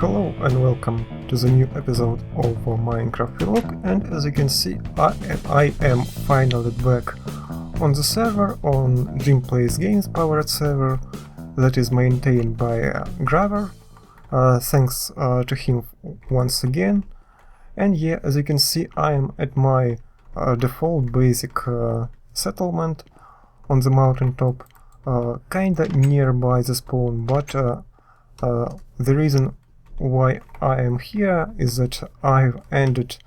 Hello and welcome to the new episode of Minecraft Vlog, and as you can see I am finally back on the server, on Dream Plays Games powered server that is maintained by Graver. Thanks to him once again. And yeah, as you can see, I am at my default basic settlement on the mountaintop, kinda nearby the spawn, but the reason why I am here is that I've ended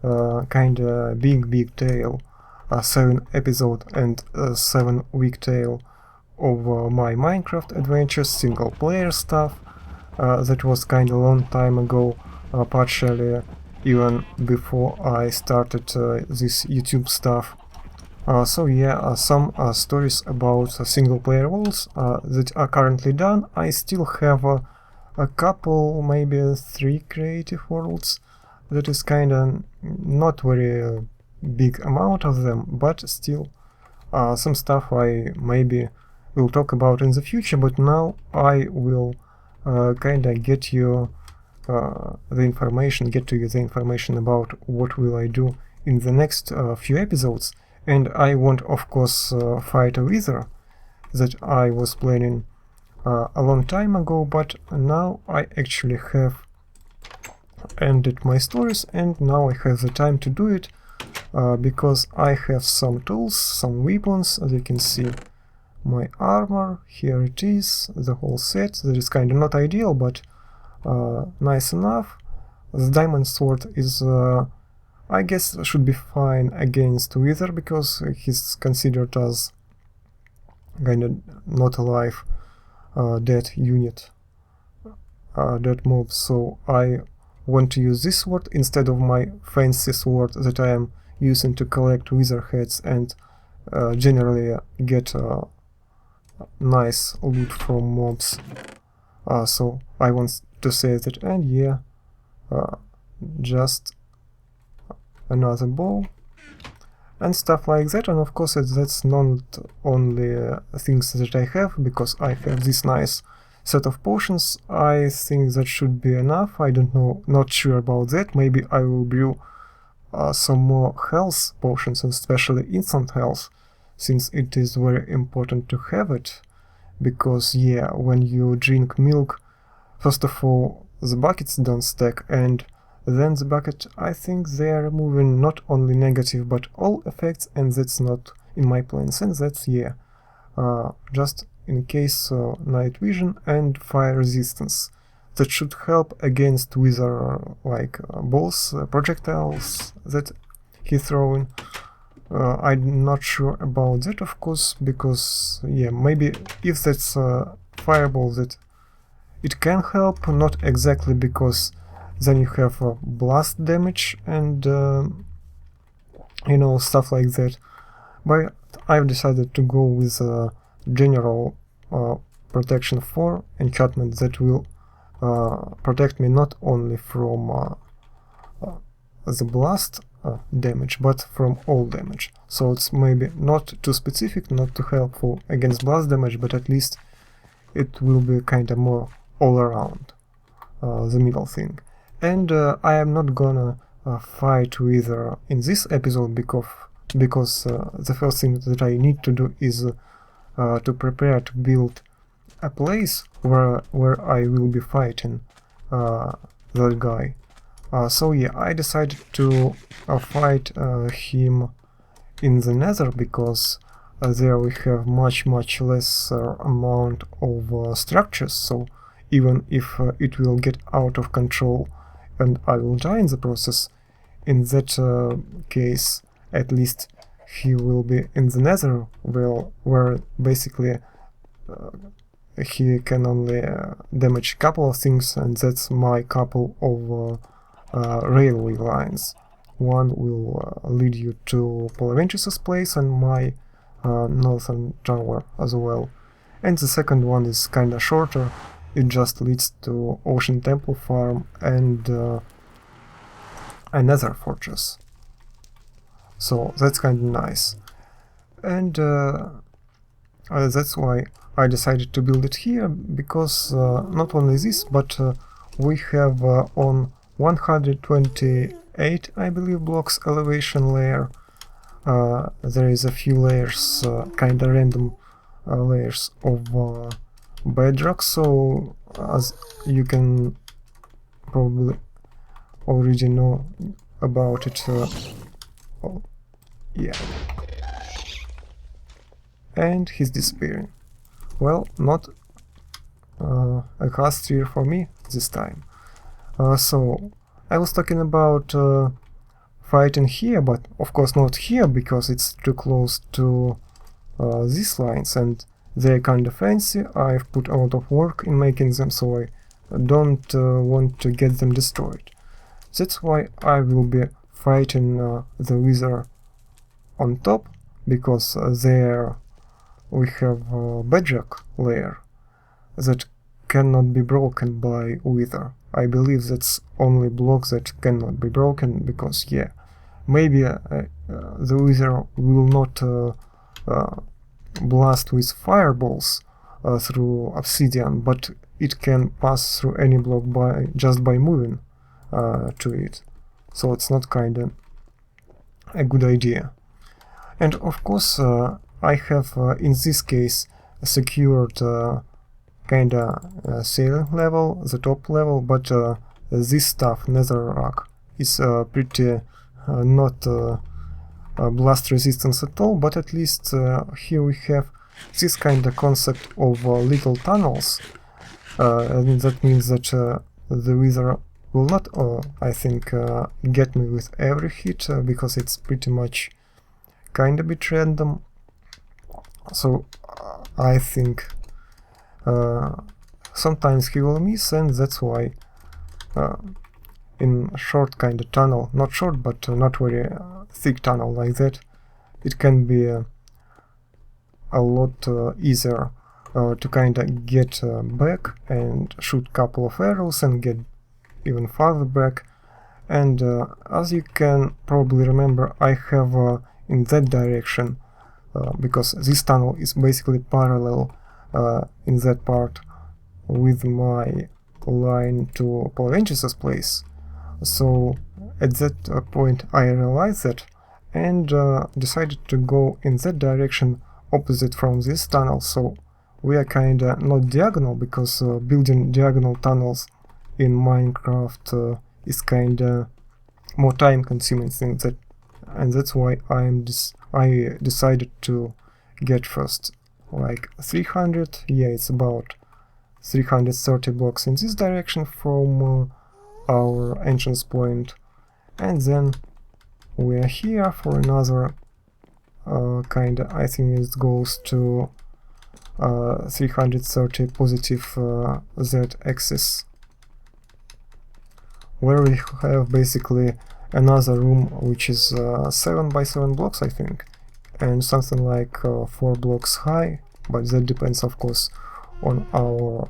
kinda big tale, 7-episode and 7-week tale of my Minecraft adventures, single player stuff. That was kinda long time ago, partially even before I started this YouTube stuff. So yeah, some stories about single player worlds that are currently done. I still have a couple, maybe 3 creative worlds. That is kinda not very big amount of them, but still some stuff I maybe will talk about in the future. But now I will kinda get to you the information about what will I do in the next few episodes. And I won't, of course, fight a wither that I was planning a long time ago, but now I actually have ended my stories, and now I have the time to do it, because I have some tools, some weapons. As you can see, my armor, here it is, the whole set. That is kinda not ideal, but nice enough. The diamond sword is I guess should be fine against Wither, because he's considered as kinda not alive dead unit, dead mob, so I want to use this sword instead of my fancy sword that I am using to collect Wither heads and generally get nice loot from mobs. So I want to say that, and yeah, just another bow and stuff like that. And of course that's not only things that I have, because I have this nice set of potions. I think that should be enough. I don't know, not sure about that. Maybe I will brew some more health potions, and especially instant health, since it is very important to have it. Because yeah, when you drink milk, first of all the buckets don't stack, and then the bucket, I think they are removing not only negative but all effects, and that's not in my plans. And that's, yeah, just in case night vision and fire resistance. That should help against wither like balls, projectiles that he's throwing. I'm not sure about that, of course, because yeah, maybe if that's fireball, that it can help, not exactly, because then you have blast damage and you know, stuff like that. But I've decided to go with general protection 4 enchantment that will protect me not only from the blast damage, but from all damage. So it's maybe not too specific, not too helpful against blast damage, but at least it will be kinda more all around the middle thing. And I am not gonna fight Wither in this episode, because the first thing that I need to do is to prepare to build a place where I will be fighting that guy. So yeah, I decided to fight him in the Nether, because there we have much lesser amount of structures. So even if it will get out of control and I will die in the process, in that case at least he will be in the Nether, where basically he can only damage a couple of things, and that's my couple of railway lines. One will lead you to Polaventus's place and my northern tunneler as well, and the second one is kinda shorter. It just leads to Ocean Temple Farm and another fortress. So that's kinda nice. And that's why I decided to build it here, because not only this, but we have on 128, I believe, blocks elevation layer. There is a few layers, kinda random layers of bedrock, so as you can probably already know about it. Oh, yeah. And he's disappearing. Well, not a cast tier for me this time. So I was talking about fighting here, but of course not here, because it's too close to these lines, and they're kinda fancy. I've put a lot of work in making them, so I don't want to get them destroyed. That's why I will be fighting the wither on top, because there we have a bedrock layer that cannot be broken by wither. I believe that's only block that cannot be broken, because yeah, maybe the wither will not blast with fireballs through obsidian, but it can pass through any block just by moving to it. So it's not kinda a good idea. And of course I have in this case secured kinda ceiling level, the top level, but this stuff, netherrack, is pretty not blast resistance at all, but at least here we have this kind of concept of little tunnels, and that means that the wither will not, I think, get me with every hit, because it's pretty much kind of bit random. So I think sometimes he will miss, and that's why in a short kind of tunnel, not short but not very thick tunnel like that, it can be a lot easier to kind of get back and shoot couple of arrows and get even farther back. And as you can probably remember, I have in that direction, because this tunnel is basically parallel in that part with my line to Palaventus's place. So at that point I realized that, and decided to go in that direction opposite from this tunnel. So we are kinda not diagonal, because building diagonal tunnels in Minecraft is kinda more time consuming thing, and that's why I decided to get first like 300, yeah, it's about 330 blocks in this direction from our entrance point, and then we are here for another kinda, I think it goes to 330 positive z-axis, where we have basically another room which is 7 by 7 blocks, I think, and something like 4 blocks high, but that depends of course on our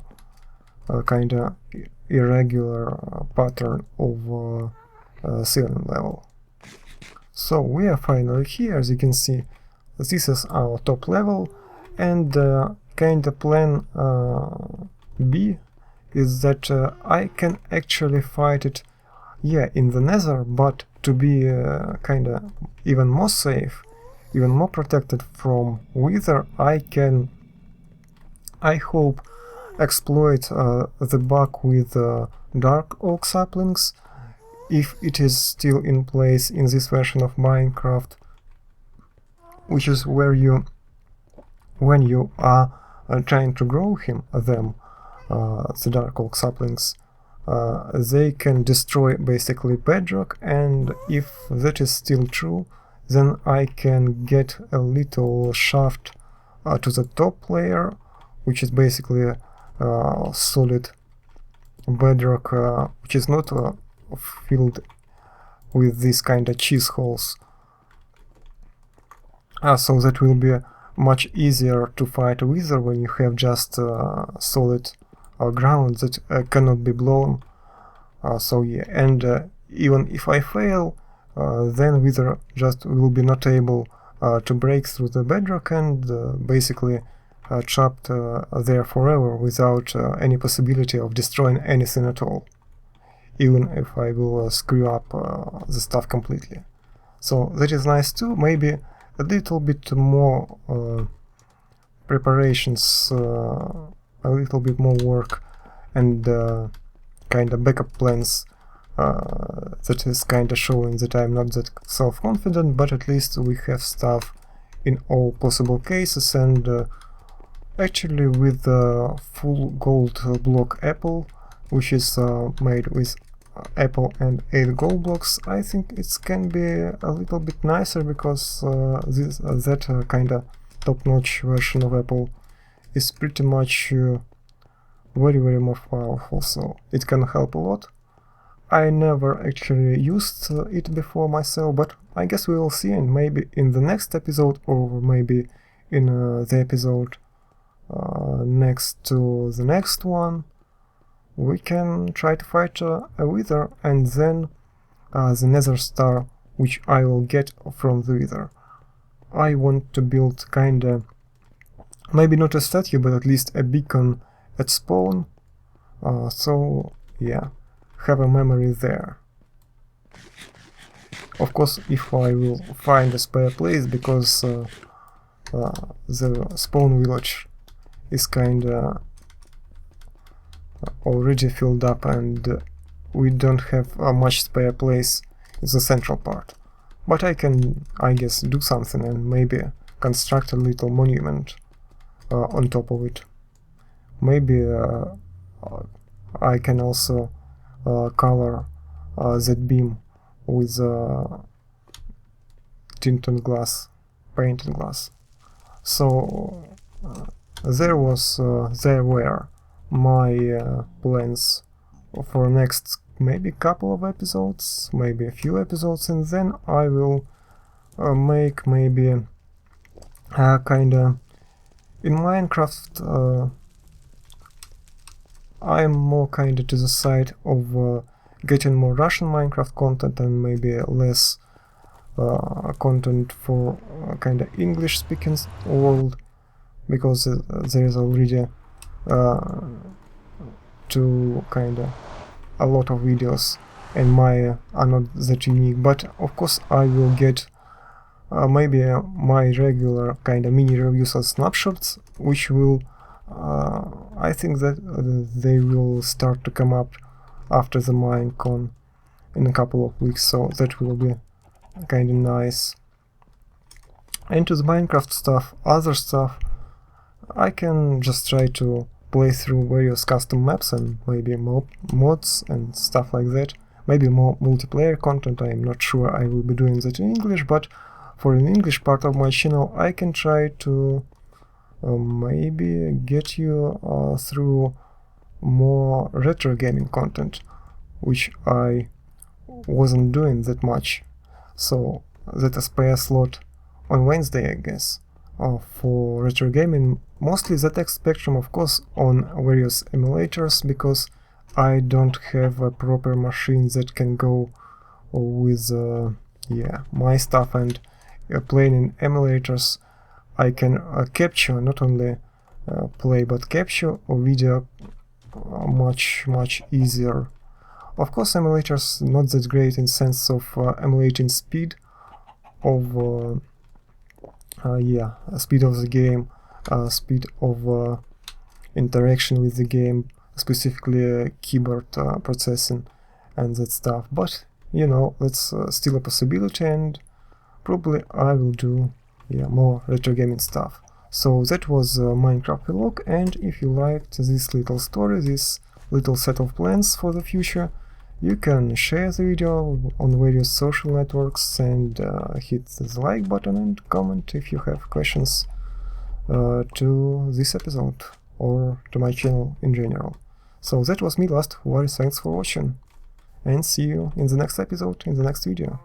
kinda irregular pattern of ceiling level. So we are finally here. As you can see, this is our top level, and kinda plan B is that I can actually fight it, yeah, in the nether, but to be kinda even more safe, even more protected from wither, I can, I hope, exploit the bug with dark oak saplings, if it is still in place in this version of Minecraft, which is where you, when you are trying to grow them, the dark oak saplings, they can destroy basically bedrock, and if that is still true, then I can get a little shaft to the top layer, which is basically solid bedrock, which is not filled with these kind of cheese holes. So that will be much easier to fight a wither when you have just solid ground that cannot be blown. So yeah, and even if I fail, then wither just will be not able to break through the bedrock, and basically trapped there forever without any possibility of destroying anything at all. even if I will screw up the stuff completely. So that is nice too. Maybe a little bit more preparations, a little bit more work, and kind of backup plans that is kind of showing that I'm not that self-confident, but at least we have stuff in all possible cases. And actually with the full gold block apple, which is made with apple and 8 gold blocks, I think it can be a little bit nicer, because that kind of top-notch version of apple is pretty much very more powerful, so it can help a lot. I never actually used it before myself, but I guess we will see, and maybe in the next episode, or maybe in the episode next to the next one, we can try to fight a wither, and then the nether star, which I will get from the wither. I want to build kinda, maybe not a statue, but at least a beacon at spawn, so yeah, have a memory there. Of course, if I will find a spare place, because the spawn village is kinda already filled up, and we don't have much spare place in the central part. But I can, I guess, do something and maybe construct a little monument on top of it. Maybe I can also color that beam with tinted glass, painted glass. So there were my plans for next maybe couple of episodes, maybe a few episodes, and then I will make maybe kinda in Minecraft. I'm more kinda to the side of getting more Russian Minecraft content and maybe less content for kinda English speaking world, because there is already kinda a lot of videos, and my are not that unique. But of course I will get maybe my regular kinda mini reviews or snapshots, which will I think that they will start to come up after the Minecon in a couple of weeks, so that will be kinda nice. And to the Minecraft stuff, other stuff, I can just try to play through various custom maps and maybe mods and stuff like that. Maybe more multiplayer content. I'm not sure I will be doing that in English, but for an English part of my channel I can try to maybe get you through more retro gaming content, which I wasn't doing that much. So that a spare slot on Wednesday, I guess, for retro gaming, mostly ZX Spectrum, of course, on various emulators, because I don't have a proper machine that can go with my stuff, and playing in emulators I can capture, not only play, but capture a video much easier. Of course, emulators not that great in sense of emulating speed of speed of the game, speed of interaction with the game, specifically keyboard processing and that stuff. But you know, that's still a possibility, and probably I will do more retro gaming stuff. So that was Minecraft vlog, and if you liked this little story, this little set of plans for the future, you can share the video on various social networks and hit the like button and comment if you have questions to this episode or to my channel in general. So that was me, LastofAvari. Thanks for watching, and see you in the next episode, in the next video.